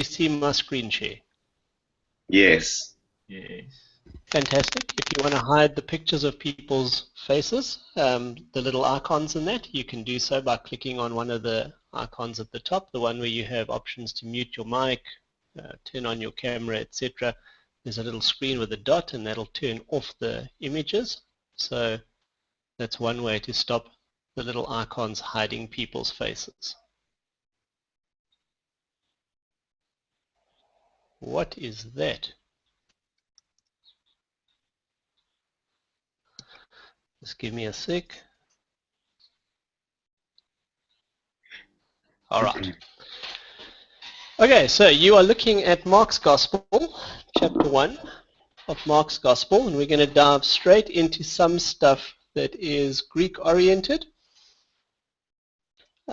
see my screen share? Yes. Yes. Fantastic. If you want to hide the pictures of people's faces, the little icons in that, you can do so by clicking on one of the icons at the top, the one where you have options to mute your mic, turn on your camera, etc. There's a little screen with a dot, and that'll turn off the images. So that's one way to stop the little icons hiding people's faces. What is that? Just give me a sec. All right. Okay, so you are looking at Mark's Gospel, chapter 1 of Mark's Gospel, and we're going to dive straight into some stuff that is Greek-oriented.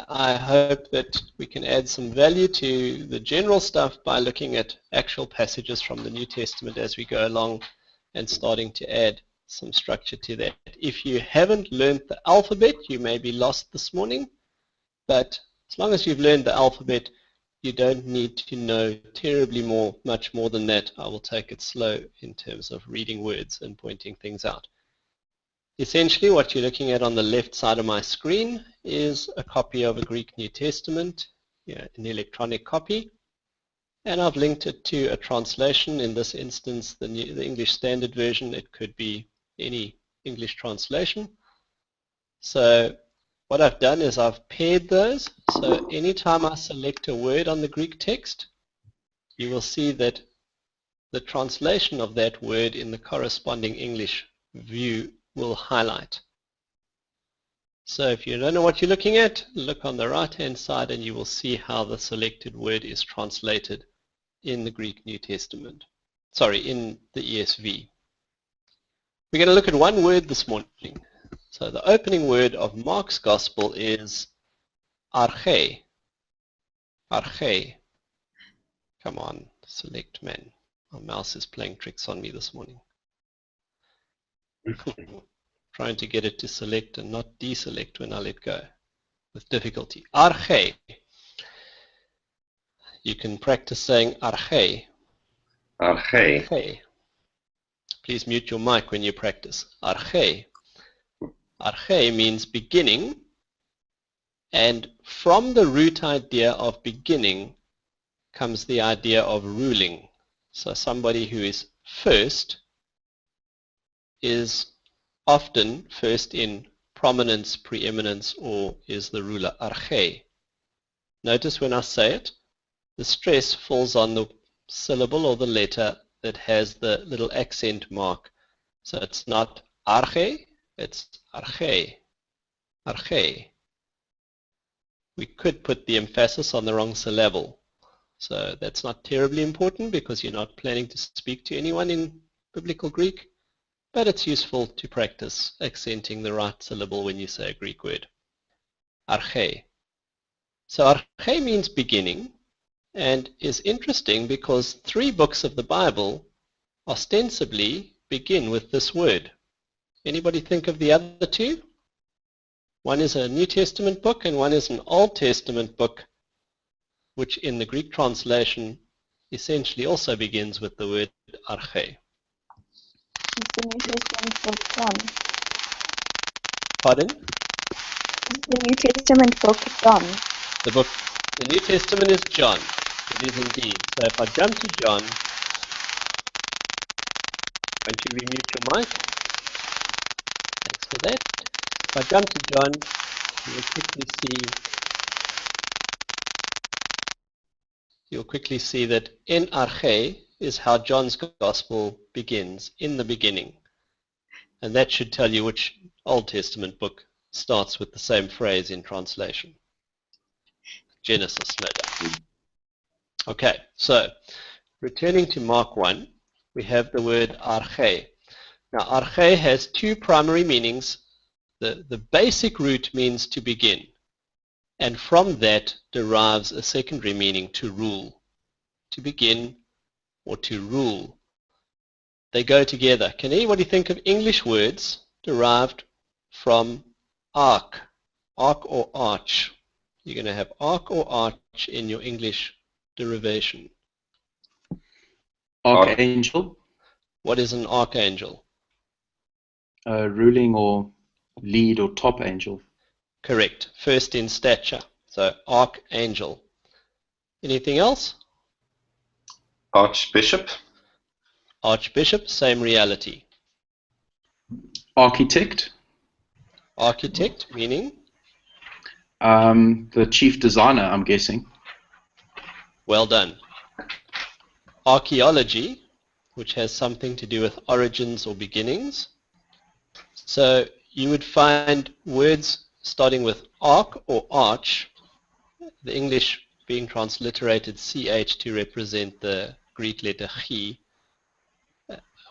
I hope that we can add some value to the general stuff by looking at actual passages from the New Testament as we go along and starting to add some structure to that. If you haven't learned the alphabet, you may be lost this morning, but as long as you've learned the alphabet, you don't need to know terribly much more than that. I will take it slow in terms of reading words and pointing things out. Essentially, what you're looking at on the left side of my screen is a copy of a Greek New Testament, an electronic copy, and I've linked it to a translation. In this instance, the English Standard Version. It could be any English translation. So what I've done is I've paired those. So anytime I select a word on the Greek text, you will see that the translation of that word in the corresponding English view will highlight. So if you don't know what you're looking at, look on the right-hand side and you will see how the selected word is translated in the Greek New Testament. Sorry, in the ESV. We're going to look at one word this morning. So the opening word of Mark's Gospel is arche. Arche. Come on, select man. My mouse is playing tricks on me this morning. Trying to get it to select and not deselect when I let go with difficulty. Arche. You can practice saying arche. Arche. Arche. Please mute your mic when you practice. Arche. Arche means beginning, and from the root idea of beginning comes the idea of ruling. So somebody who is first is often first in prominence, preeminence, or is the ruler. Arche. Notice when I say it, the stress falls on the syllable or the letter that has the little accent mark. So it's not arche, it's arche. Arche. We could put the emphasis on the wrong syllable. So that's not terribly important because you're not planning to speak to anyone in Biblical Greek, but it's useful to practice accenting the right syllable when you say a Greek word. Arche. So arche means beginning, and is interesting because 3 books of the Bible ostensibly begin with this word. Anybody think of the other 2? One is a New Testament book and one is an Old Testament book, which in the Greek translation essentially also begins with the word arche. The New Testament book John. Pardon? The New Testament book John. The New Testament is John. It is indeed. So if I jump to John, won't you remute your mic? Thanks for that. If I jump to John, you'll quickly see that in arche is how John's Gospel begins, in the beginning. And that should tell you which Old Testament book starts with the same phrase in translation. Genesis, no doubt. Okay, so returning to Mark 1, we have the word arche. Now arche has 2 primary meanings. The basic root means to begin, and from that derives a secondary meaning, to rule, to begin or to rule. They go together. Can anybody think of English words derived from arc or arch? You're going to have arc or arch in your English derivation. Archangel, What is an archangel? ruling or lead or top angel. Correct. First in stature. So archangel. Anything else? Archbishop. Archbishop, same reality. Architect, Architect, meaning? the chief designer, I'm guessing. Well done. Archaeology, which has something to do with origins or beginnings. So you would find words starting with arch or arch, the English being transliterated ch to represent the Greek letter chi,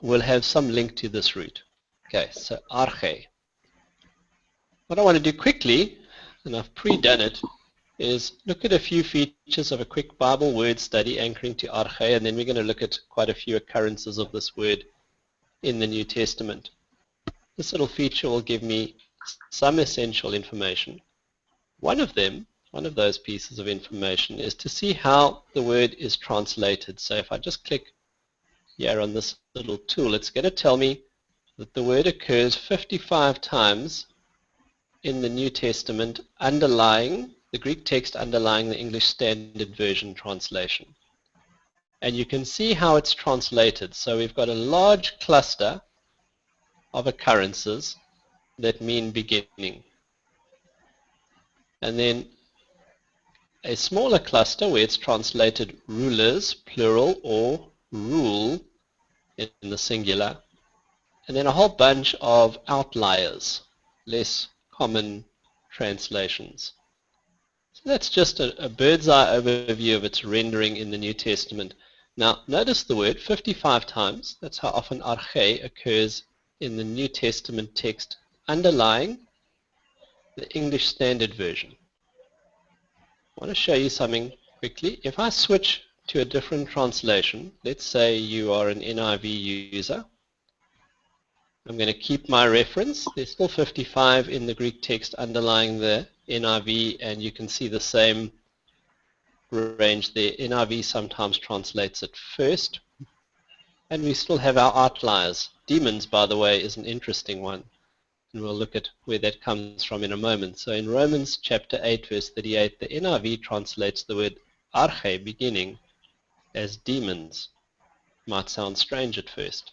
will have some link to this root. Okay, so arche. What I want to do quickly, and I've pre-done it, is look at a few features of a quick Bible word study anchoring to arche, and then we're going to look at quite a few occurrences of this word in the New Testament. This little feature will give me some essential information. One of those pieces of information is to see how the word is translated. So if I just click here on this little tool, it's going to tell me that the word occurs 55 times in the New Testament underlying the Greek text underlying the English Standard Version translation. And you can see how it's translated. So we've got a large cluster of occurrences that mean beginning. And then a smaller cluster where it's translated rulers, plural, or rule in the singular. And then a whole bunch of outliers, less common translations. So that's just a bird's eye overview of its rendering in the New Testament. Now notice the word 55 times. That's how often arche occurs in the New Testament text underlying the English Standard Version. I want to show you something quickly. If I switch to a different translation, let's say you are an NIV user, I'm going to keep my reference. There's still 55 in the Greek text underlying the NIV, and you can see the same range there. NIV sometimes translates it first, and we still have our outliers. Demons, by the way, is an interesting one, and we'll look at where that comes from in a moment. So in Romans chapter 8, verse 38, the NIV translates the word arche, beginning, as demons. Might sound strange at first.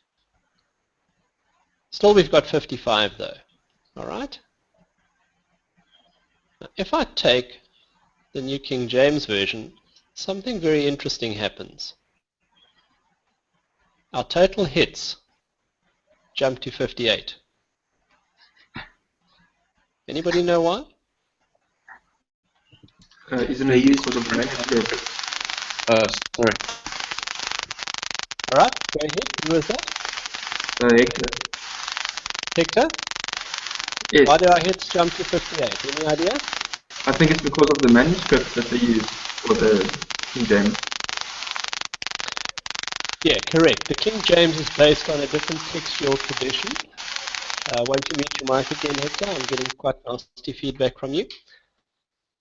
Still, we've got 55 though. All right? Now, if I take the New King James Version, something very interesting happens. Our total hits jump to 58. Anybody know why? Isn't it because of the manuscript? Sorry. All right, go ahead. Who was that? Hector. Hector? Yes. Why do our hits jump to 58? Any idea? I think it's because of the manuscript that they use for the King James. Yeah, correct. The King James is based on a different textual tradition. Won't you mute your mic again, Hector? I'm getting quite nasty feedback from you.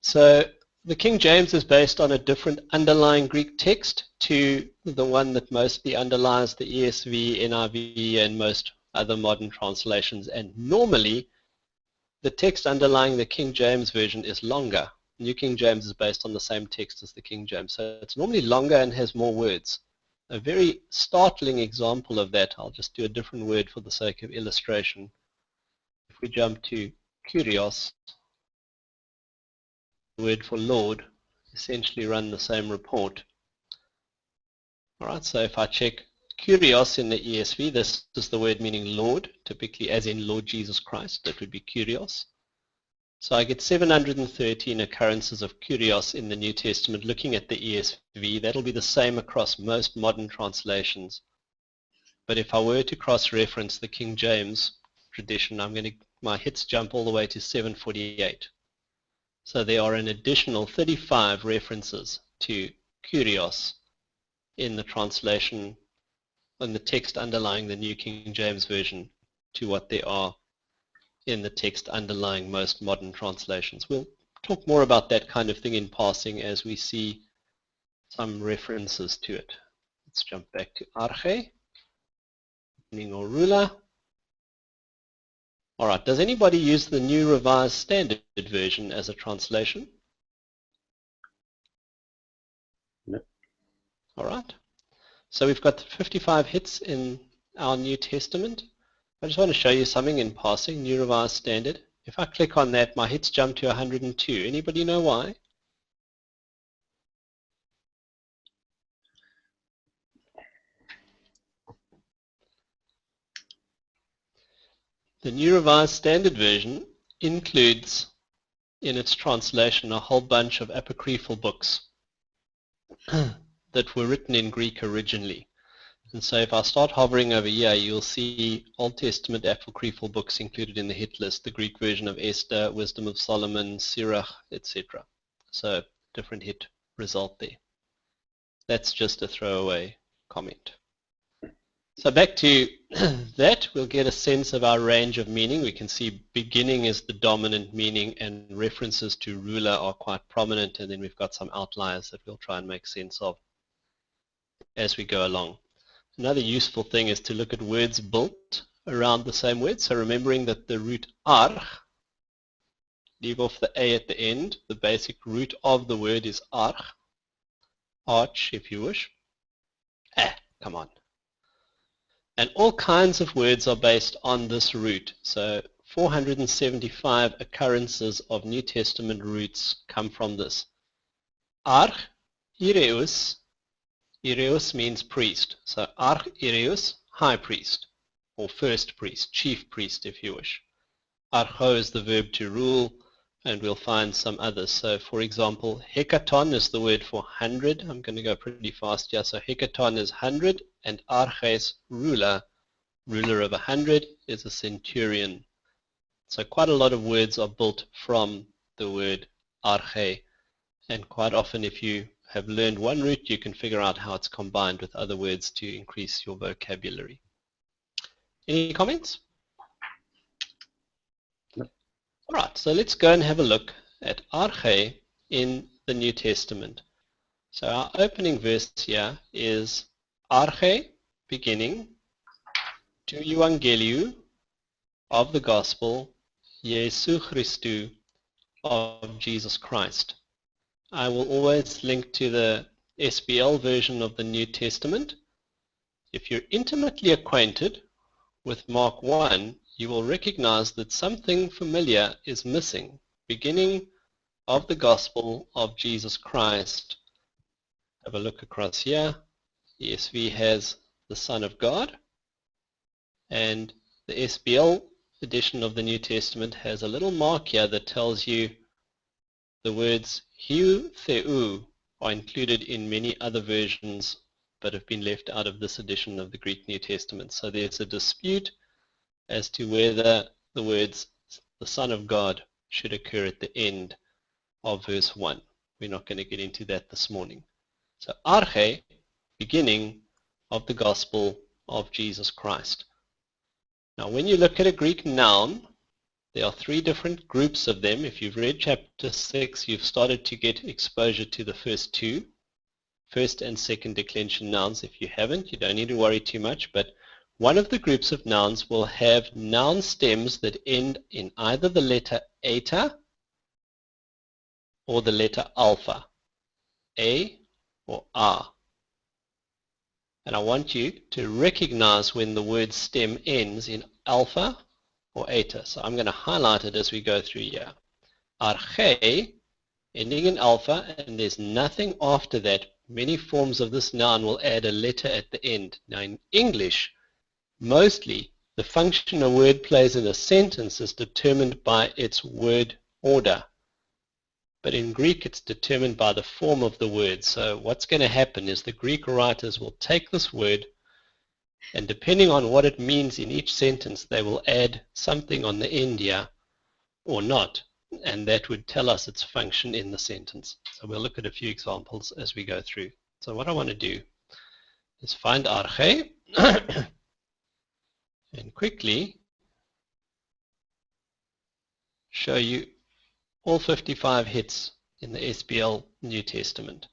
So the King James is based on a different underlying Greek text to the one that mostly underlies the ESV, NIV, and most other modern translations. And normally, the text underlying the King James Version is longer. New King James is based on the same text as the King James. So it's normally longer and has more words. A very startling example of that, I'll just do a different word for the sake of illustration. If we jump to Kyrios, the word for Lord, essentially run the same report. All right, so if I check Kyrios in the ESV, this is the word meaning Lord, typically as in Lord Jesus Christ, that would be Kyrios. So I get 713 occurrences of Kyrios in the New Testament looking at the ESV. That'll be the same across most modern translations. But if I were to cross-reference the King James tradition, my hits jump all the way to 748. So there are an additional 35 references to Kyrios in the translation, in the text underlying the New King James Version to what there are in the text underlying most modern translations. We'll talk more about that kind of thing in passing as we see some references to it. Let's jump back to arche, meaning or ruler. All right, does anybody use the New Revised Standard Version as a translation? No. All right. So we've got 55 hits in our New Testament. I just want to show you something in passing, New Revised Standard. If I click on that, my hits jump to 102. Anybody know why? The New Revised Standard Version includes in its translation a whole bunch of apocryphal books that were written in Greek originally. And so if I start hovering over here, you'll see Old Testament apocryphal books included in the hit list, the Greek version of Esther, Wisdom of Solomon, Sirach, etc. So different hit result there. That's just a throwaway comment. So back to that, we'll get a sense of our range of meaning. We can see beginning is the dominant meaning and references to ruler are quite prominent, and then we've got some outliers that we'll try and make sense of as we go along. Another useful thing is to look at words built around the same word. So remembering that the root arch, leave off the a at the end, the basic root of the word is arch, arch if you wish. Come on. And all kinds of words are based on this root. So 475 occurrences of New Testament roots come from this. Arch, ireus. Ireus means priest. So arch ireus, high priest, or first priest, chief priest if you wish. Archo is the verb to rule, and we'll find some others. So for example, hekaton is the word for 100. I'm going to go pretty fast here. So hekaton is 100, and arches, ruler, ruler of 100, is a centurion. So quite a lot of words are built from the word arche, and quite often if you have learned one root, you can figure out how it's combined with other words to increase your vocabulary. Any comments? No. All right, so let's go and have a look at arche in the New Testament. So our opening verse here is arche, beginning, to Evangeliu of the Gospel, Jesu Christu of Jesus Christ. I will always link to the SBL version of the New Testament. If you're intimately acquainted with Mark 1, you will recognize that something familiar is missing. Beginning of the Gospel of Jesus Christ. Have a look across here. ESV has the Son of God, and the SBL edition of the New Testament has a little mark here that tells you the words Hiu Theou are included in many other versions but have been left out of this edition of the Greek New Testament. So there's a dispute as to whether the words the Son of God should occur at the end of verse 1. We're not going to get into that this morning. So arche, beginning of the Gospel of Jesus Christ. Now when you look at a Greek noun, there are three different groups of them. If you've read chapter 6, you've started to get exposure to the first two, first and second declension nouns. If you haven't, you don't need to worry too much, but one of the groups of nouns will have noun stems that end in either the letter eta or the letter alpha, A or A. And I want you to recognize when the word stem ends in alpha or eta. So I'm going to highlight it as we go through here. Arche, ending in alpha, and there's nothing after that. Many forms of this noun will add a letter at the end. Now in English, mostly the function a word plays in a sentence is determined by its word order. But in Greek, it's determined by the form of the word. So what's going to happen is the Greek writers will take this word, and depending on what it means in each sentence, they will add something on the end here or not, and that would tell us its function in the sentence. So we'll look at a few examples as we go through. So what I want to do is find arche and quickly show you all 55 hits in the SBL New Testament.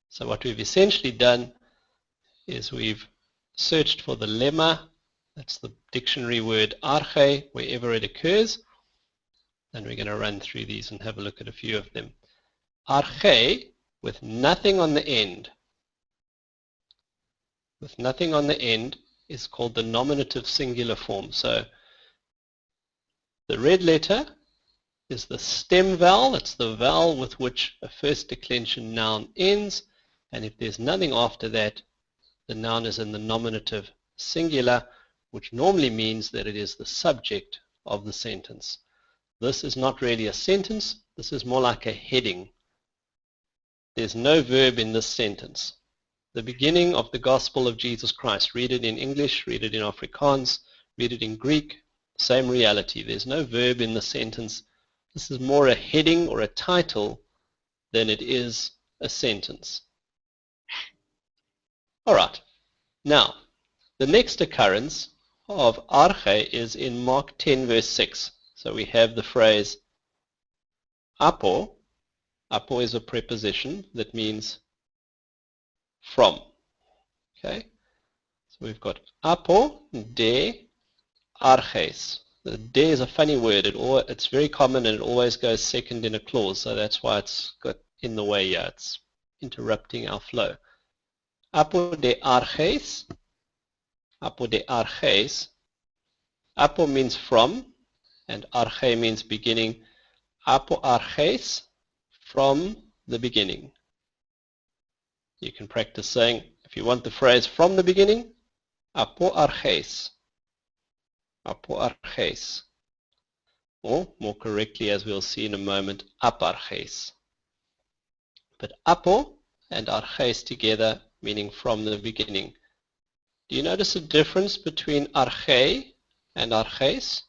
So what we've essentially done is we've searched for the lemma, that's the dictionary word arche, wherever it occurs, and we're going to run through these and have a look at a few of them. Arche, with nothing on the end, is called the nominative singular form. So the red letter is the stem vowel. It's the vowel with which a first declension noun ends, and if there's nothing after that, the noun is in the nominative singular, which normally means that it is the subject of the sentence. This is not really a sentence. This is more like a heading. There's no verb in this sentence. The beginning of the Gospel of Jesus Christ. Read it in English, read it in Afrikaans, read it in Greek. Same reality. There's no verb in the sentence. This is more a heading or a title than it is a sentence. All right. Now, the next occurrence of arche is in Mark 10 verse 6. So we have the phrase apo. Apo is a preposition that means from. Okay? So we've got apo de arches. The de is a funny word. It's very common and it always goes second in a clause. So that's why it's got in the way here. It's interrupting our flow. Apo de arches. Apo de arches. Apo means from and arche means beginning. Apo arches, from the beginning. You can practice saying, if you want the phrase from the beginning, apo arches. Apo arches. Or, more correctly, as we'll see in a moment, aparches. But apo and arches together, meaning from the beginning. Do you notice a difference between arche and arches?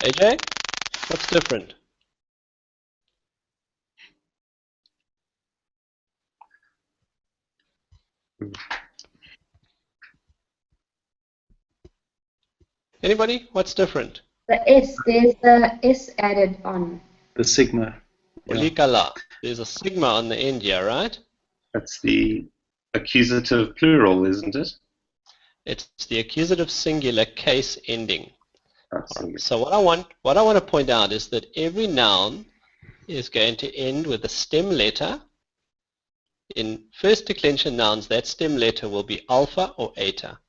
AJ, what's different? Anybody? What's different? The S, there's the S added on. The sigma. Olikala. There's a sigma on the end here, right? That's the accusative plural, isn't it? It's the accusative singular case ending. Absolutely. So what I want to point out is that every noun is going to end with a stem letter. In first declension nouns, that stem letter will be alpha or eta.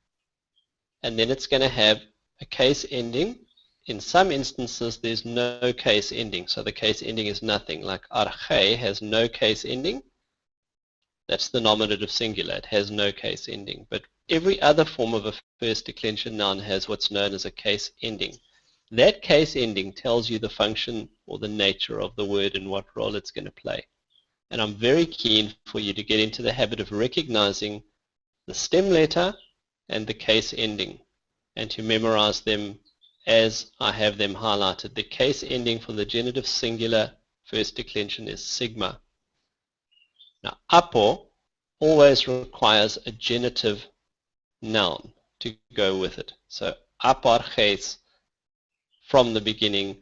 And then it's going to have a case ending. In some instances, there's no case ending. So the case ending is nothing. Like arche has no case ending. That's the nominative singular. It has no case ending. But every other form of a first declension noun has what's known as a case ending. That case ending tells you the function or the nature of the word and what role it's going to play. And I'm very keen for you to get into the habit of recognizing the stem letter and the case ending and to memorize them as I have them highlighted. The case ending for the genitive singular first declension is sigma. Now, apo always requires a genitive noun to go with it. So, aparches, from the beginning.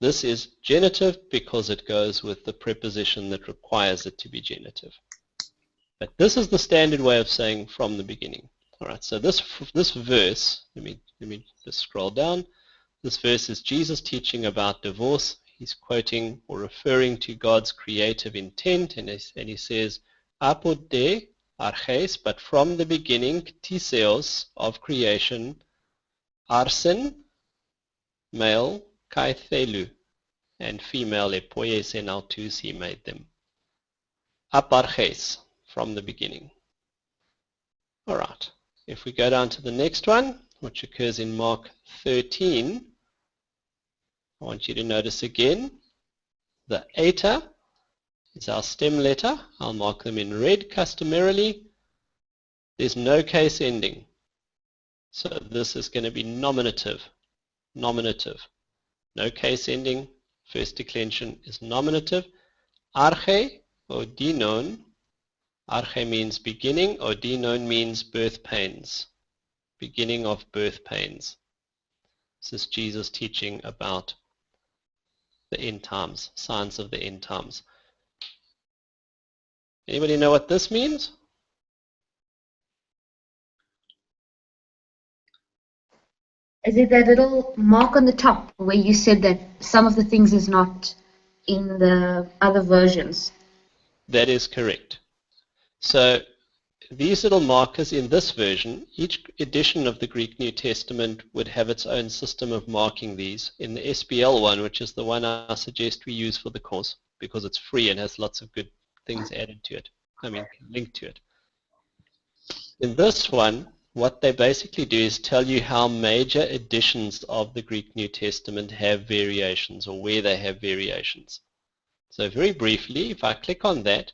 This is genitive because it goes with the preposition that requires it to be genitive. But this is the standard way of saying from the beginning. All right, so this verse, let me just scroll down. This verse is Jesus teaching about divorce. He's quoting or referring to God's creative intent, and he says, apo de arches, but from the beginning, tiseos, of creation, arsen, male, kai thelu, and female, epoies en altus, he made them. Aparches, from the beginning. All right, if we go down to the next one, which occurs in Mark 13, I want you to notice again, the eta is our stem letter. I'll mark them in red customarily. There's no case ending. So this is going to be nominative. Nominative. No case ending. First declension is nominative. Arche or dinon. Arche means beginning, or dinon means birth pains. Beginning of birth pains. This is Jesus teaching about the end times, signs of the end times. Anybody know what this means? Is it that little mark on the top where you said that some of the things is not in the other versions? That is correct. So these little markers in this version, each edition of the Greek New Testament would have its own system of marking these. In the SBL one, which is the one I suggest we use for the course, because it's free and has lots of good things added to it, linked to it. In this one, what they basically do is tell you how major editions of the Greek New Testament have variations, or where they have variations. So very briefly, if I click on that,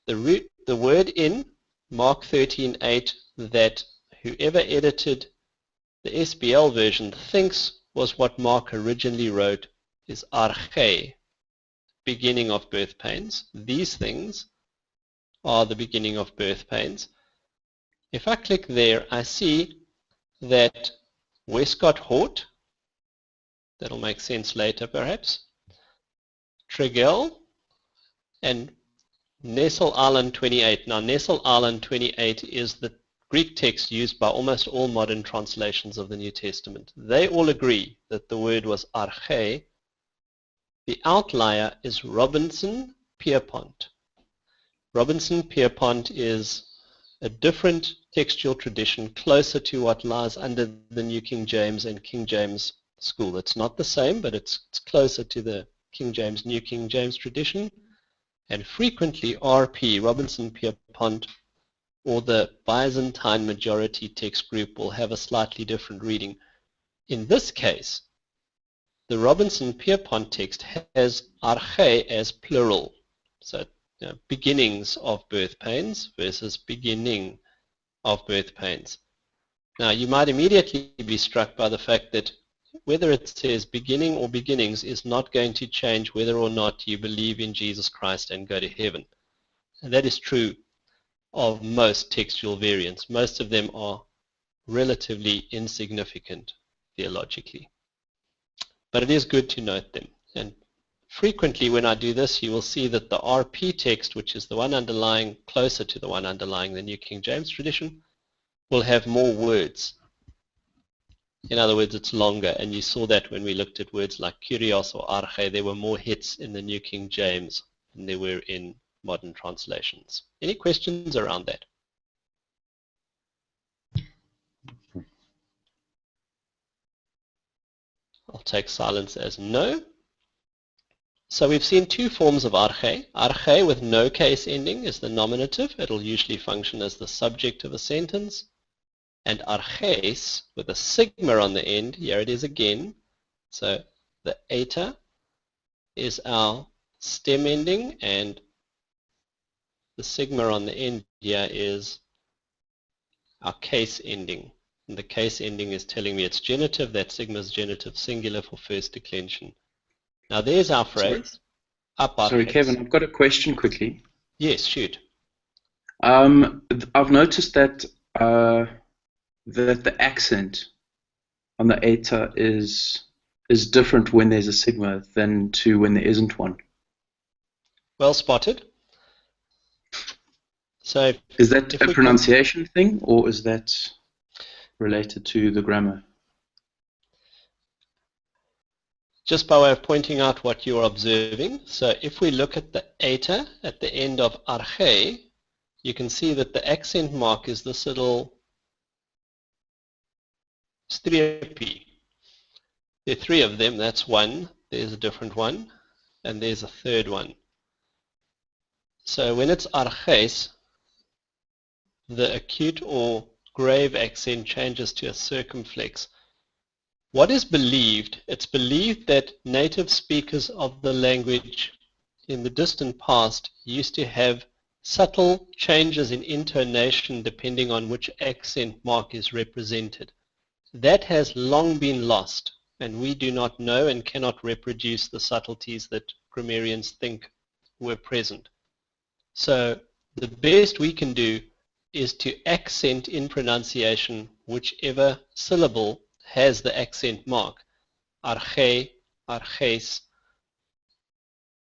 the word in Mark 13:8 that whoever edited the SBL version thinks was what Mark originally wrote is arche, beginning of birth pains. These things are the beginning of birth pains. If I click there, I see that Westcott Hort, that'll make sense later perhaps, Tregell, and Nessel Island 28. Now Nessel Island 28 is the Greek text used by almost all modern translations of the New Testament. They all agree that the word was arche. The outlier is Robinson Pierpont. Robinson Pierpont is a different textual tradition closer to what lies under the New King James and King James school. It's not the same, but it's closer to the King James, New King James tradition. And frequently RP, Robinson Pierpont, or the Byzantine majority text group will have a slightly different reading. In this case, the Robinson Pierpont text has arche as plural. So beginnings of birth pains versus beginning of birth pains. Now you might immediately be struck by the fact that whether it says beginning or beginnings is not going to change whether or not you believe in Jesus Christ and go to heaven. And that is true of most textual variants. Most of them are relatively insignificant theologically. But it is good to note them. And frequently when I do this, you will see that the RP text, which is the one underlying, closer to the one underlying the New King James tradition, will have more words. In other words, it's longer, and you saw that when we looked at words like kurios or arche. There were more hits in the New King James than there were in modern translations. Any questions around that? I'll take silence as no. So we've seen two forms of arche. Arche with no case ending is the nominative. It'll usually function as the subject of a sentence. And arches with a sigma on the end, here it is again. So the eta is our stem ending, and the sigma on the end here is our case ending. And the case ending is telling me it's genitive. That sigma is genitive singular for first declension. Now there's our phrase. Sorry, Kevin, I've got a question quickly. Yes, shoot. I've noticed that that the accent on the eta is different when there's a sigma than to when there isn't one. Well spotted. So is that a pronunciation thing, or is that related to the grammar? Just by way of pointing out what you're observing, so if we look at the eta at the end of arche, you can see that the accent mark is this little striepi. There are three of them. That's one. There's a different one, and there's a third one. So when it's arches, the acute or grave accent changes to a circumflex. What is believed? It's believed that native speakers of the language in the distant past used to have subtle changes in intonation depending on which accent mark is represented. That has long been lost, and we do not know and cannot reproduce the subtleties that grammarians think were present. So the best we can do is to accent in pronunciation whichever syllable has the accent mark. Arche, arches,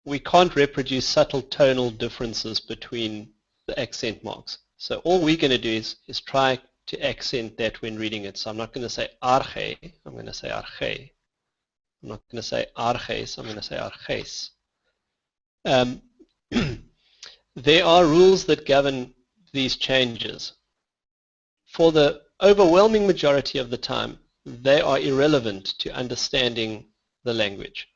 we can't reproduce subtle tonal differences between the accent marks. So all we're going to do is try to accent that when reading it. So I'm not going to say arche, I'm going to say arche. I'm not going to say arches, I'm going to say arches. There are rules that govern these changes. For the overwhelming majority of the time, they are irrelevant to understanding the language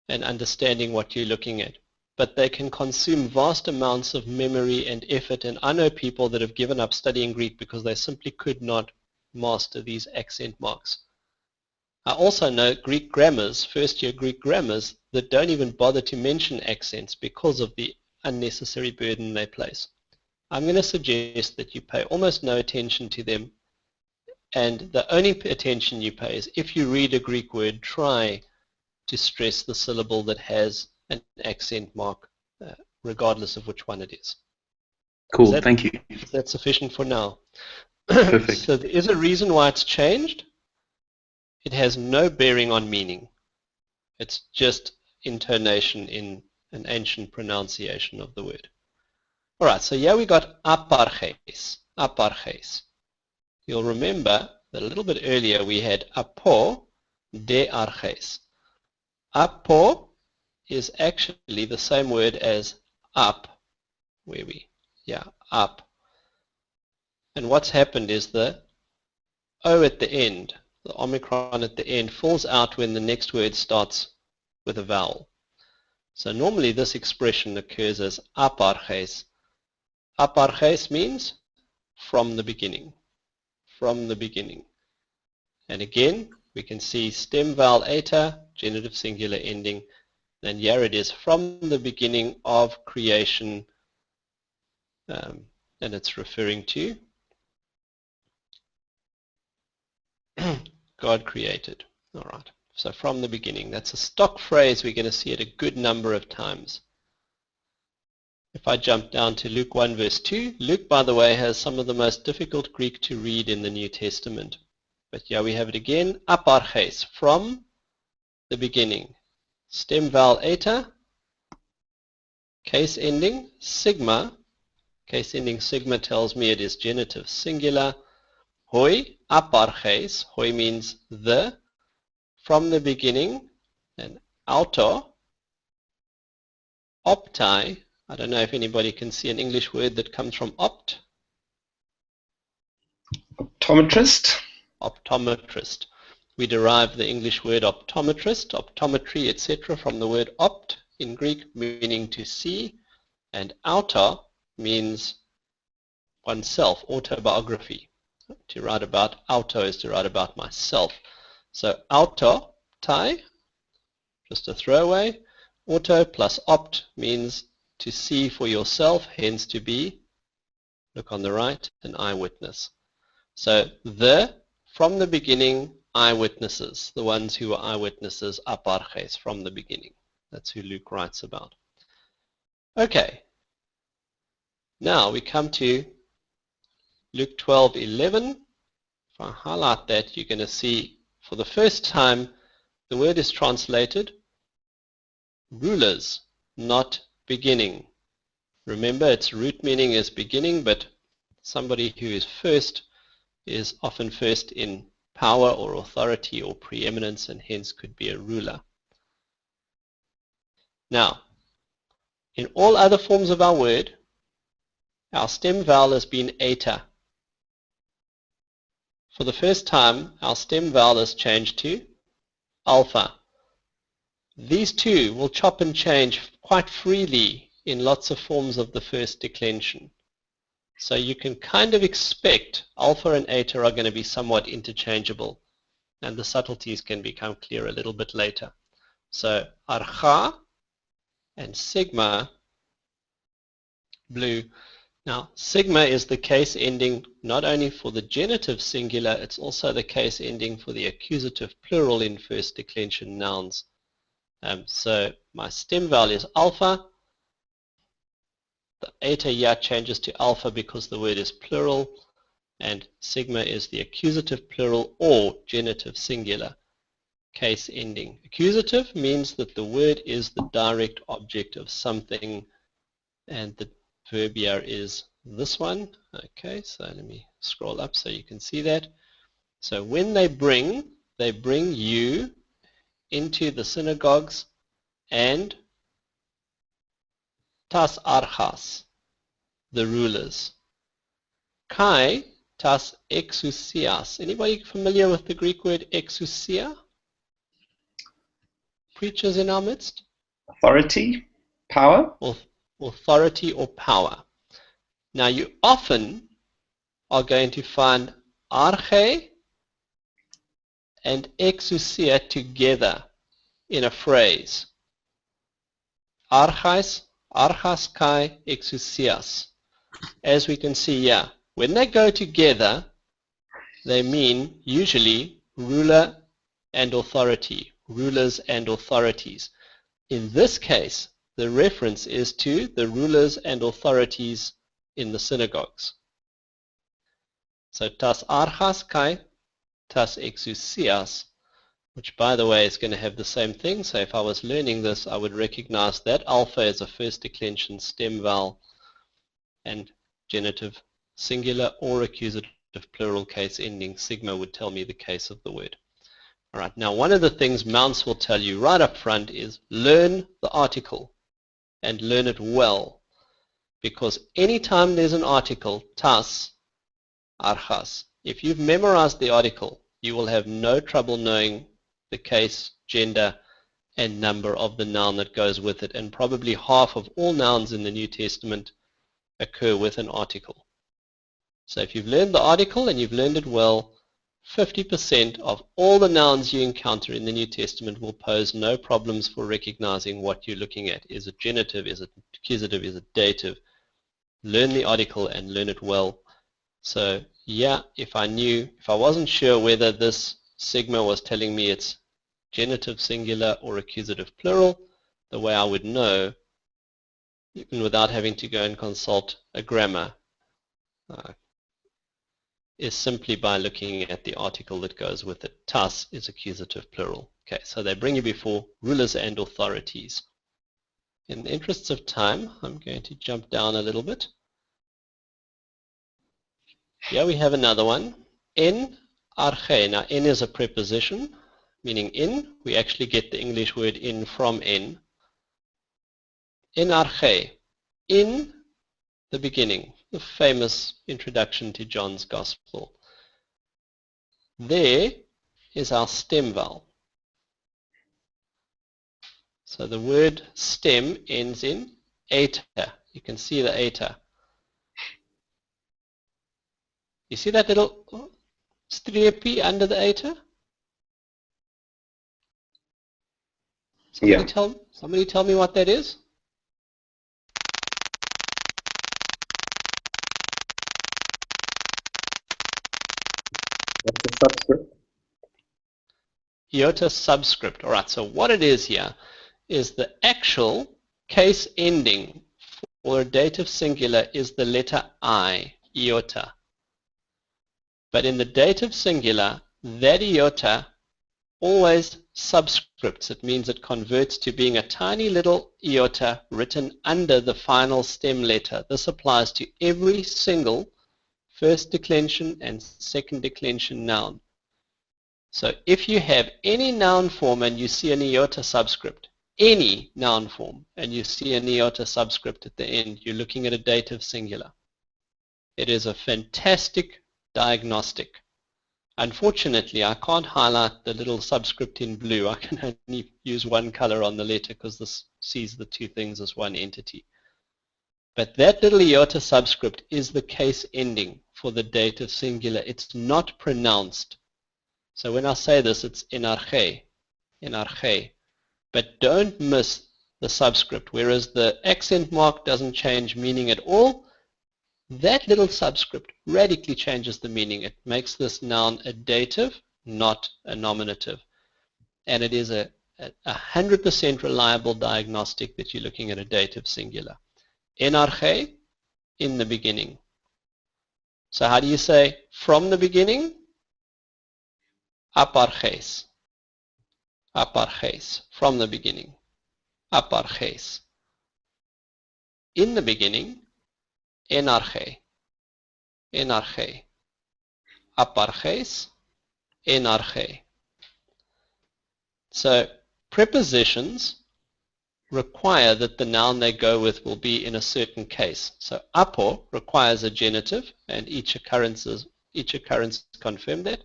and understanding what you're looking at. But they can consume vast amounts of memory and effort, and I know people that have given up studying Greek because they simply could not master these accent marks. I also know Greek grammars, first-year Greek grammars, that don't even bother to mention accents because of the unnecessary burden they place. I'm going to suggest that you pay almost no attention to them, and the only attention you pay is if you read a Greek word, try to stress the syllable that has an accent mark, regardless of which one it is. Cool, thank you. Is that sufficient for now? Perfect. So there is a reason why it's changed. It has no bearing on meaning. It's just intonation in an ancient pronunciation of the word. All right, so here we got aparches, aparches. You'll remember that a little bit earlier we had apo de arches. Apo is actually the same word as up, up. And what's happened is the O at the end, the omicron at the end, falls out when the next word starts with a vowel. So normally this expression occurs as aparches. Aparches means from the beginning, from the beginning. And again, we can see stem vowel eta, genitive singular ending, and here it is from the beginning of creation, and it's referring to God created. All right, so from the beginning. That's a stock phrase. We're going to see it a good number of times. If I jump down to Luke 1 verse 2, Luke, by the way, has some of the most difficult Greek to read in the New Testament. But yeah, we have it again, aparches, from the beginning. Stem vowel eta, case ending sigma. Case ending sigma tells me it is genitive singular. Hoi, aparches, hoi means the, from the beginning, and auto, optai. I don't know if anybody can see an English word that comes from opt. Optometrist. Optometrist. We derive the English word optometrist, optometry, etc. from the word opt in Greek, meaning to see, and auto means oneself, autobiography. To write about auto is to write about myself. So auto, tai, just a throwaway. Auto plus opt means to see for yourself, hence to be, look on the right, an eyewitness. So the, from the beginning, eyewitnesses, the ones who were eyewitnesses, aparches, from the beginning. That's who Luke writes about. Okay, now we come to Luke 12:11. If I highlight that, you're going to see for the first time the word is translated rulers, not beginning. Remember, its root meaning is beginning, but somebody who is first is often first in power or authority or preeminence, and hence could be a ruler. Now, in all other forms of our word, our stem vowel has been eta. For the first time, our stem vowel has changed to alpha. These two will chop and change quite freely in lots of forms of the first declension. So you can kind of expect alpha and eta are going to be somewhat interchangeable, and the subtleties can become clear a little bit later. So archa and sigma, blue. Now sigma is the case ending not only for the genitive singular, it's also the case ending for the accusative plural in first declension nouns. So my stem vowel is alpha. The eta here changes to alpha because the word is plural, and sigma is the accusative plural or genitive singular. case ending. Accusative means that the word is the direct object of something, and the verb here is this one. Okay, so let me scroll up so you can see that. So when they bring you into the synagogues, and tas archas, the rulers. Kai tas exousias. Anybody familiar with the Greek word exousia? Preachers in our midst? Authority, power. Authority or power. Now you often are going to find arche and exousia together in a phrase. Archas kai exousias. As we can see here, when they go together, they mean usually ruler and authority, rulers and authorities. In this case, the reference is to the rulers and authorities in the synagogues. So tas archas kai tas exousias, which by the way is going to have the same thing. So if I was learning this, I would recognize that alpha is a first declension stem vowel, and genitive singular or accusative plural case ending sigma would tell me the case of the word. All right, now one of the things Mounce will tell you right up front is learn the article and learn it well, because anytime there's an article, tas, archas, if you've memorized the article, you will have no trouble knowing the case, gender, and number of the noun that goes with it, and probably half of all nouns in the New Testament occur with an article. So if you've learned the article and you've learned it well, 50% of all the nouns you encounter in the New Testament will pose no problems for recognizing what you're looking at. Is it genitive? Is it accusative? Is it dative? Learn the article and learn it well. So yeah, if I wasn't sure whether this sigma was telling me it's genitive singular or accusative plural, the way I would know, even without having to go and consult a grammar, is simply by looking at the article that goes with it. Tas is accusative plural. Okay, so they bring you before rulers and authorities. In the interests of time, I'm going to jump down a little bit. Here we have another one. En arche. Now en is a preposition, meaning in. We actually get the English word in from en. En arche. In the beginning. The famous introduction to John's Gospel. There is our stem vowel. So the word stem ends in eta. You can see the eta. You see that little streepie under the eta? Somebody tell me what that is. That's a subscript. Iota subscript. All right, so what it is here is the actual case ending for a dative singular is the letter I, iota. But in the dative singular, that iota always subscripts. It means it converts to being a tiny little iota written under the final stem letter. This applies to every single first declension and second declension noun. So if you have any noun form and you see an iota subscript, any noun form, and you see an iota subscript at the end, you're looking at a dative singular. It is a fantastic diagnostic. Unfortunately, I can't highlight the little subscript in blue. I can only use one color on the letter because this sees the two things as one entity. But that little iota subscript is the case ending for the dative singular. It's not pronounced. So when I say this, it's enarche. But don't miss the subscript. Whereas the accent mark doesn't change meaning at all, that little subscript radically changes the meaning. It makes this noun a dative, not a nominative. And it is a 100% reliable diagnostic that you're looking at a dative singular. Enarche, in the beginning. So how do you say from the beginning? Aparches. Apartheid, from the beginning. Apartheid. In the beginning, enarche. Enarche. Apartheid, enarche. So prepositions require that the noun they go with will be in a certain case. So apo requires a genitive, and each occurrence confirm that.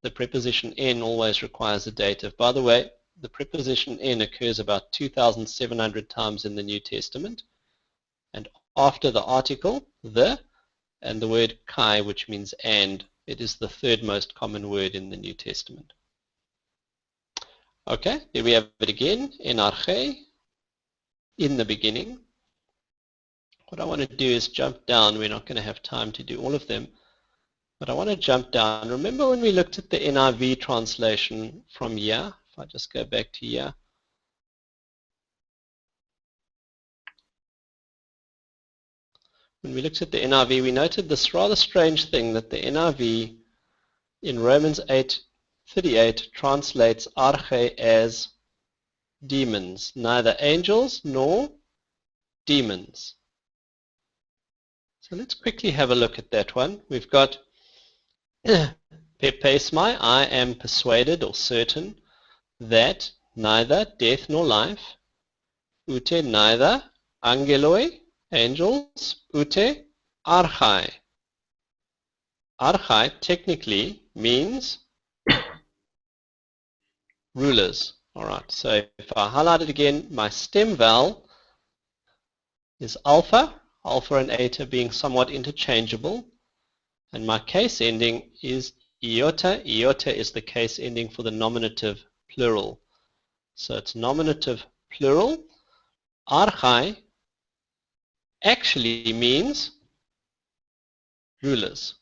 The preposition en always requires a dative. By the way, the preposition en occurs about 2,700 times in the New Testament, and after the article, the, and the word kai, which means and, it is the third most common word in the New Testament. Okay, here we have it again, enarche, in the beginning. What I want to do is jump down. We're not going to have time to do all of them, but I want to jump down. Remember when we looked at the NIV translation from here? If I just go back to here. When we looked at the NIV, we noted this rather strange thing that the NIV in Romans 8:38 translates arche as demons, neither angels nor demons. So let's quickly have a look at that one. We've got pepesmai, I am persuaded or certain that neither death nor life, ute neither angeloi, angels, ute archai. Archai technically means rulers. Alright, so if I highlight it again, my stem vowel is alpha, alpha and eta being somewhat interchangeable, and my case ending is iota. Iota is the case ending for the nominative plural. So it's nominative plural. Archai actually means rulers.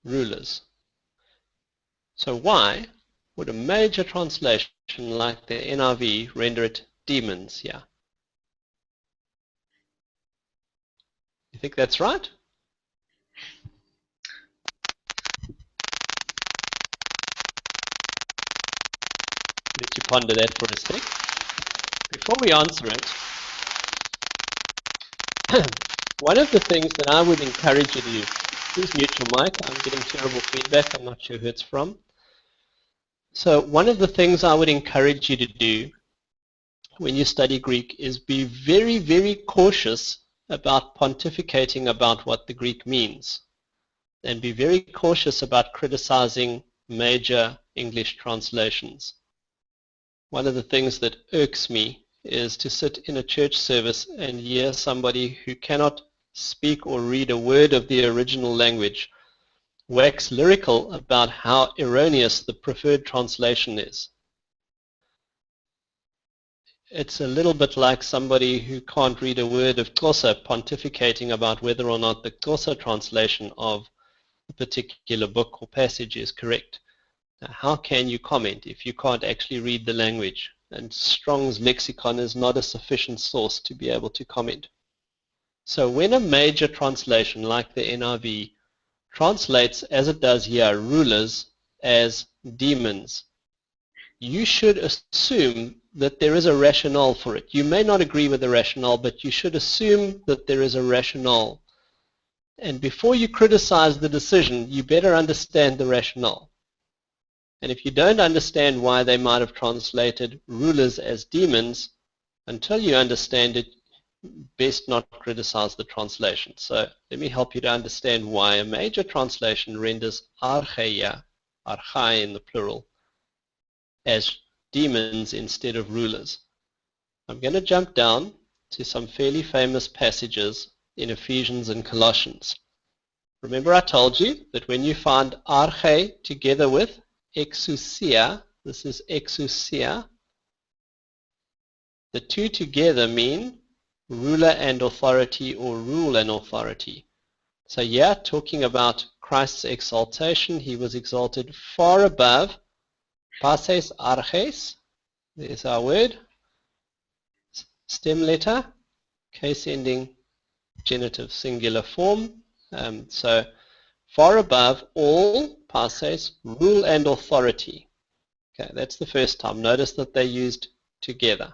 Rulers. So why would a major translation like the NIV render it demons here? You think that's right? Let you ponder that for a sec. Before we answer it, one of the things that I would encourage you to do, please mute your mic, I'm getting terrible feedback, I'm not sure who it's from. So one of the things I would encourage you to do when you study Greek is be very, very cautious about pontificating about what the Greek means, and be very cautious about criticizing major English translations. One of the things that irks me is to sit in a church service and hear somebody who cannot speak or read a word of the original language wax lyrical about how erroneous the preferred translation is. It's a little bit like somebody who can't read a word of Xhosa pontificating about whether or not the Xhosa translation of a particular book or passage is correct. Now, how can you comment if you can't actually read the language? And Strong's lexicon is not a sufficient source to be able to comment. So when a major translation like the NIV translates, as it does here, rulers as demons, you should assume that there is a rationale for it. You may not agree with the rationale, but you should assume that there is a rationale. And before you criticize the decision, you better understand the rationale. And if you don't understand why they might have translated rulers as demons, until you understand it, best not criticize the translation. So let me help you to understand why a major translation renders archeia, archai in the plural, as demons instead of rulers. I'm going to jump down to some fairly famous passages in Ephesians and Colossians. Remember I told you that when you find arche together with exousia, this is exousia, the two together mean ruler and authority, or rule and authority. So yeah, talking about Christ's exaltation, he was exalted far above pases arches, there's our word, stem letter, case ending genitive singular form. So far above all pases, rule and authority. Okay, that's the first time. Notice that they're used together.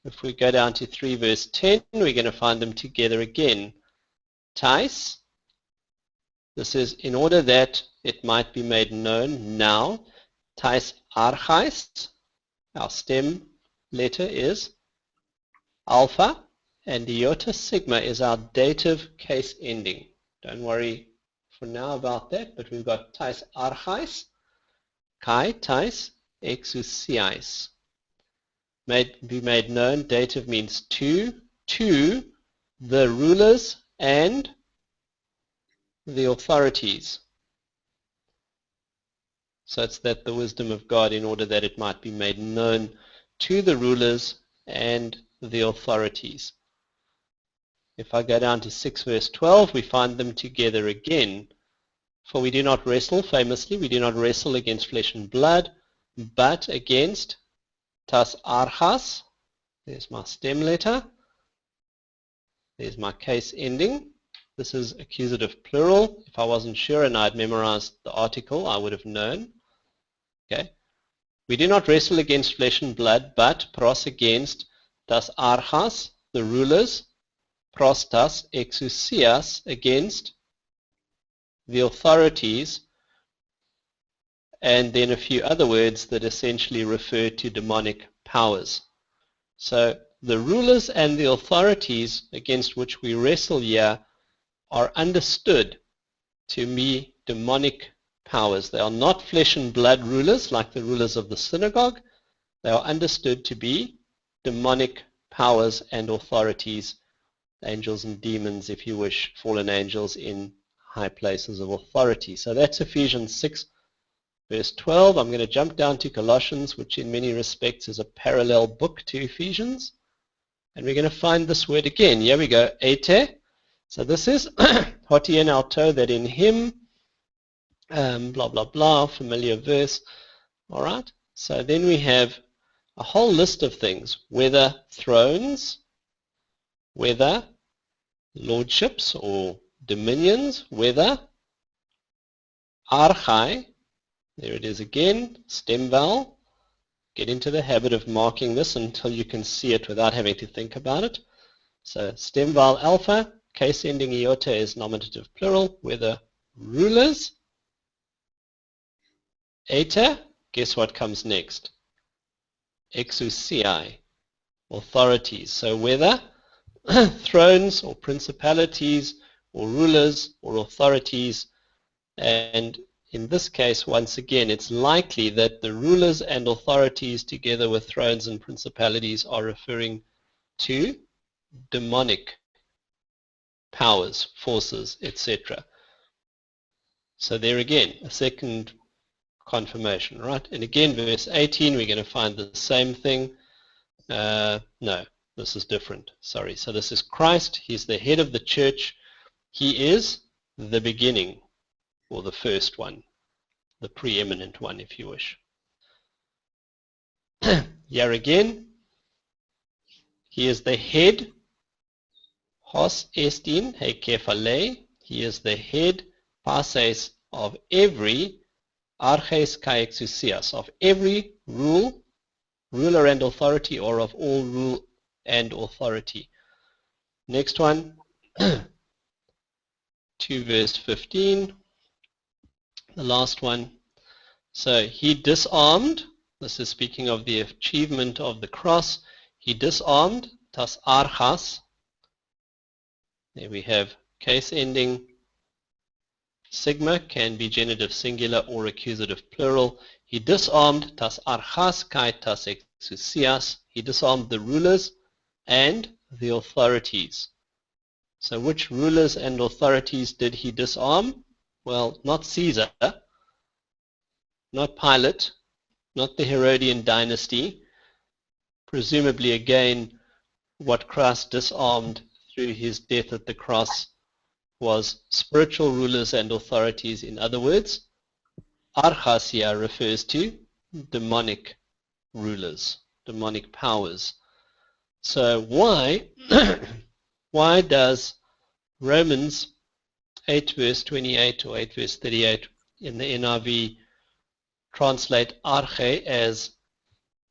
If we go down to 3 verse 10, we're going to find them together again. Tais. This is in order that it might be made known now. Tais archais. Our stem letter is alpha, and iota sigma is our dative case ending. Don't worry for now about that, but we've got tais archais, kai tais exousiais. Be made known, dative means to the rulers and the authorities. So it's that the wisdom of God in order that it might be made known to the rulers and the authorities. If I go down to 6 verse 12, we find them together again. For we do not wrestle, famously, we do not wrestle against flesh and blood, but against tas archas. There's my stem letter. There's my case ending. This is accusative plural. If I wasn't sure and I'd memorized the article, I would have known. Okay. We do not wrestle against flesh and blood, but pros against tas archas, the rulers, pros tas exousias, against the authorities, and then a few other words that essentially refer to demonic powers. So the rulers and the authorities against which we wrestle here are understood to be demonic powers. They are not flesh and blood rulers like the rulers of the synagogue. They are understood to be demonic powers and authorities, angels and demons, if you wish, fallen angels in high places of authority. So that's Ephesians 6 verse 12. I'm going to jump down to Colossians, which in many respects is a parallel book to Ephesians. And we're going to find this word again. Here we go, ete. So this is hoti en auto, that in him, blah, blah, blah, familiar verse. All right. So then we have a whole list of things, whether thrones, whether lordships or dominions, whether archai. There it is again, stem vowel. Get into the habit of marking this until you can see it without having to think about it. So stem vowel alpha, case ending iota is nominative plural, whether rulers. Eta, guess what comes next? Exousiai, authorities. So whether thrones or principalities or rulers or authorities, and in this case, once again, it's likely that the rulers and authorities together with thrones and principalities are referring to demonic powers, forces, etc. So there again, a second confirmation, right? And again, verse 18, we're going to find the same thing. No, this is different. Sorry. So this is Christ. He's the head of the church. He is the beginning, or the first one, the preeminent one, if you wish. Here again, he is the head, hos estin, he kephale, he is the head, pases, of every, arches kai exousias, of every ruler and authority, or of all rule and authority. Next one, 2 verse 15. The last one. So he disarmed, this is speaking of the achievement of the cross, he disarmed, tas archas. There we have case ending. Sigma can be genitive singular or accusative plural. He disarmed, tas archas kai tas exousias. He disarmed the rulers and the authorities. So which rulers and authorities did he disarm? Well, not Caesar, not Pilate, not the Herodian dynasty. Presumably, again, what Christ disarmed through his death at the cross was spiritual rulers and authorities. In other words, archasia refers to demonic rulers, demonic powers. So why does Romans 8 verse 28 or 8 verse 38 in the NIV translate arche as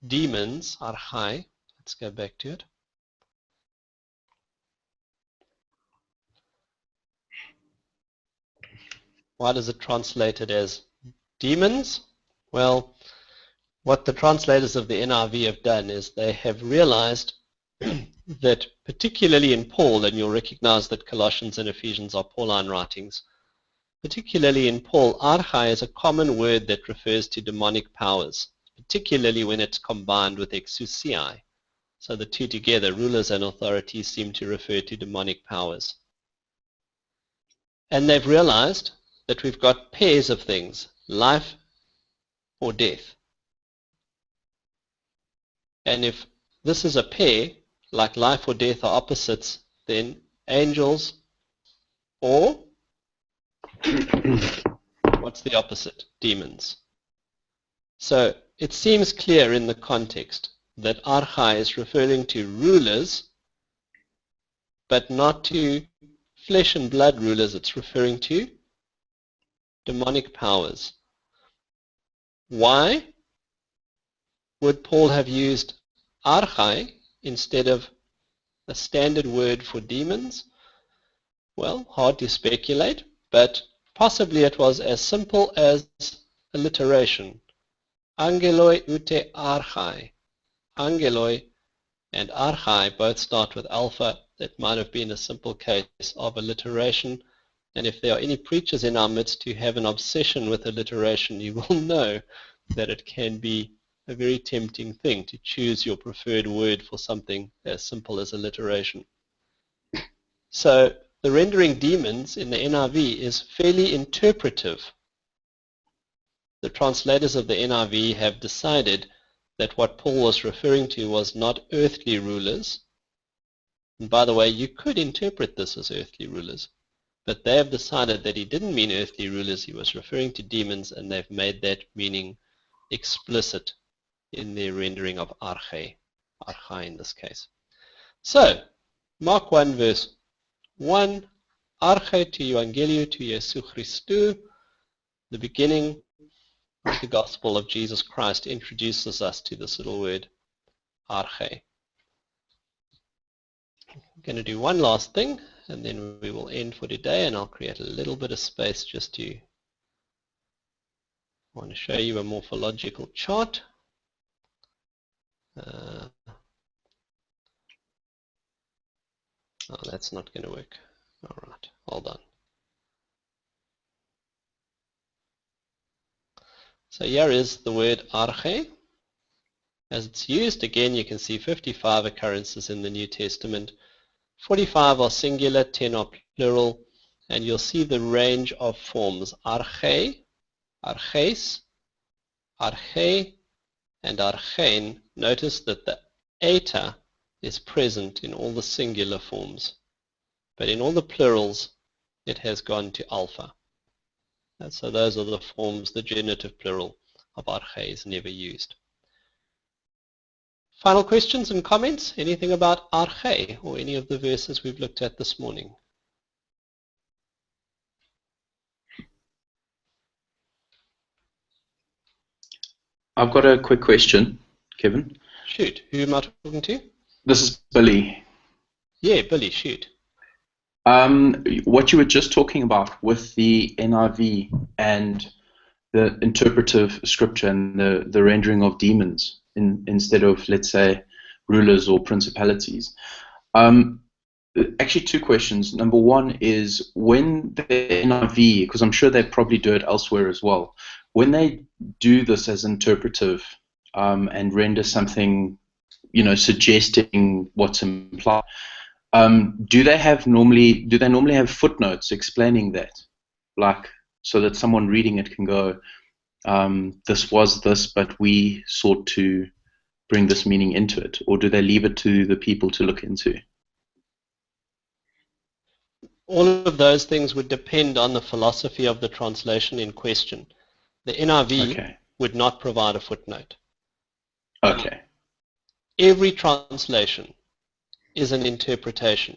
demons, archai. Let's go back to it. Why does it translate it as demons? Well, what the translators of the NIV have done is they have realized that particularly in Paul, and you'll recognize that Colossians and Ephesians are Pauline writings, particularly in Paul, archai is a common word that refers to demonic powers, particularly when it's combined with exousiai. So the two together, rulers and authorities, seem to refer to demonic powers. And they've realized that we've got pairs of things, life or death. And if this is a pair, like life or death are opposites, then angels or what's the opposite? Demons. So it seems clear in the context that archai is referring to rulers, but not to flesh and blood rulers. It's referring to demonic powers. Why would Paul have used archai instead of a standard word for demons? Well, hard to speculate, but possibly it was as simple as alliteration. Angeloi ute archai. Angeloi and archai both start with alpha. That might have been a simple case of alliteration. And if there are any preachers in our midst who have an obsession with alliteration, you will know that it can be a very tempting thing to choose your preferred word for something as simple as alliteration. So the rendering demons in the NIV is fairly interpretive. The translators of the NIV have decided that what Paul was referring to was not earthly rulers. And by the way, you could interpret this as earthly rulers, but they have decided that he didn't mean earthly rulers, he was referring to demons, and they've made that meaning explicit in their rendering of archai in this case. So, Mark 1 verse 1, archai to Evangeliu to Jesu Christu, the beginning of the gospel of Jesus Christ, introduces us to this little word, archai. I'm going to do one last thing, and then we will end for today, and I'll create a little bit of space just to want to show you a morphological chart. Oh, that's not going to work. All right, hold on. So here is the word arche. As it's used, again, you can see 55 occurrences in the New Testament. 45 are singular, 10 are plural, and you'll see the range of forms. Arche, arches, arche, and archein. Notice that the eta is present in all the singular forms, but in all the plurals it has gone to alpha. And so those are the forms, the genitive plural of arche is never used. Final questions and comments? Anything about arche or any of the verses we've looked at this morning? I've got a quick question, Kevin. Shoot, who am I talking to? This is Billy. Yeah, Billy, shoot. What you were just talking about with the NIV and the interpretive scripture and the rendering of demons instead of, let's say, rulers or principalities. Actually, two questions. Number one is, when the NIV, because I'm sure they probably do it elsewhere as well, when they do this as interpretive and render something, suggesting what's implied, do they normally have footnotes explaining that, like, so that someone reading it can go, this was this, but we sought to bring this meaning into it, or do they leave it to the people to look into? All of those things would depend on the philosophy of the translation in question. The NIV would not provide a footnote. Okay. Every translation is an interpretation.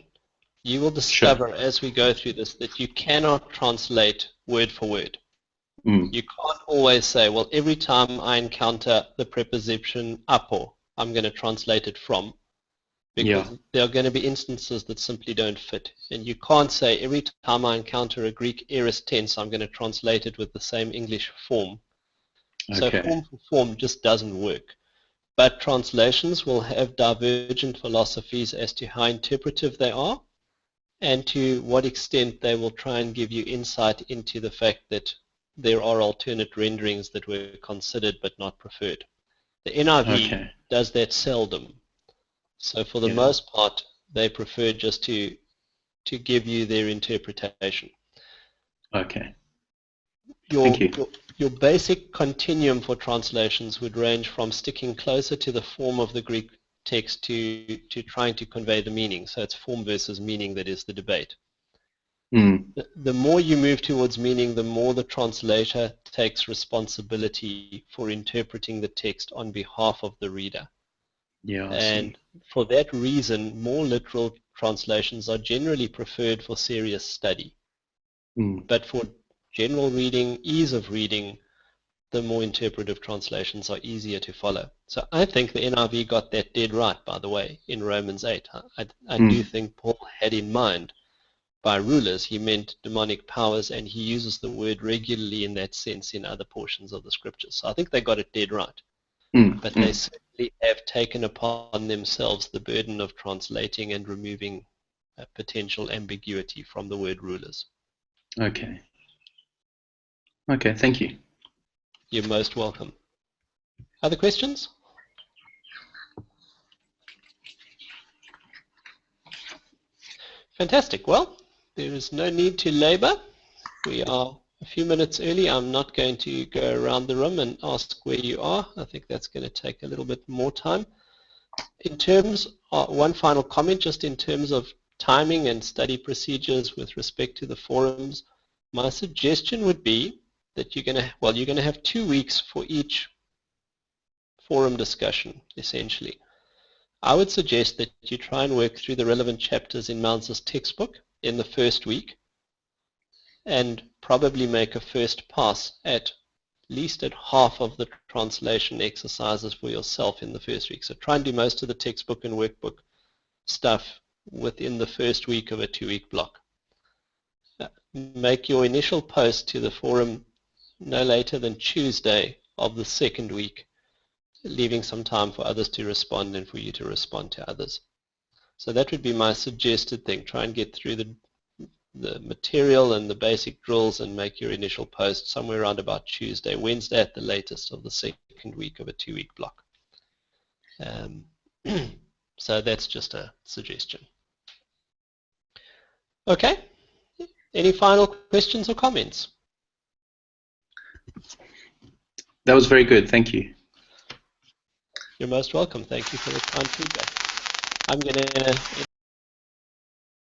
You will discover as we go through this that you cannot translate word for word. You can't always say, well, every time I encounter the preposition apo, I'm going to translate it from, because there are going to be instances that simply don't fit. And you can't say, every time I encounter a Greek aorist tense, I'm going to translate it with the same English form. So form for form just doesn't work. But translations will have divergent philosophies as to how interpretive they are and to what extent they will try and give you insight into the fact that there are alternate renderings that were considered but not preferred. The NIV does that seldom. So for the most part, they prefer just to give you their interpretation. Okay. Thank you. Your basic continuum for translations would range from sticking closer to the form of the Greek text to trying to convey the meaning. So it's form versus meaning that is the debate. The more you move towards meaning, the more the translator takes responsibility for interpreting the text on behalf of the reader. And for that reason, more literal translations are generally preferred for serious study. But for general reading, ease of reading, the more interpretive translations are easier to follow. So I think the NIV got that dead right, by the way, in Romans 8. I do think Paul had in mind by rulers, he meant demonic powers, and he uses the word regularly in that sense in other portions of the scriptures. So I think they got it dead right. But they certainly have taken upon themselves the burden of translating and removing potential ambiguity from the word rulers. Okay. Okay, thank you. You're most welcome. Other questions? Fantastic. Well, there is no need to labor. We are a few minutes early. I'm not going to go around the room and ask where you are. I think that's going to take a little bit more time. In terms of, one final comment, just in terms of timing and study procedures with respect to the forums, my suggestion would be that you're going to have 2 weeks for each forum discussion, essentially. I would suggest that you try and work through the relevant chapters in Mounce's textbook in the first week and probably make a first pass at least at half of the translation exercises for yourself in the first week. So try and do most of the textbook and workbook stuff within the first week of a 2-week block. Make your initial post to the forum no later than Tuesday of the second week, leaving some time for others to respond and for you to respond to others. So that would be my suggested thing. Try and get through the material and the basic drills and make your initial post somewhere around about Tuesday, Wednesday at the latest of the second week of a 2-week block. So that's just a suggestion. Okay. Any final questions or comments? That was very good. Thank you. You're most welcome. Thank you for the kind feedback. I'm going to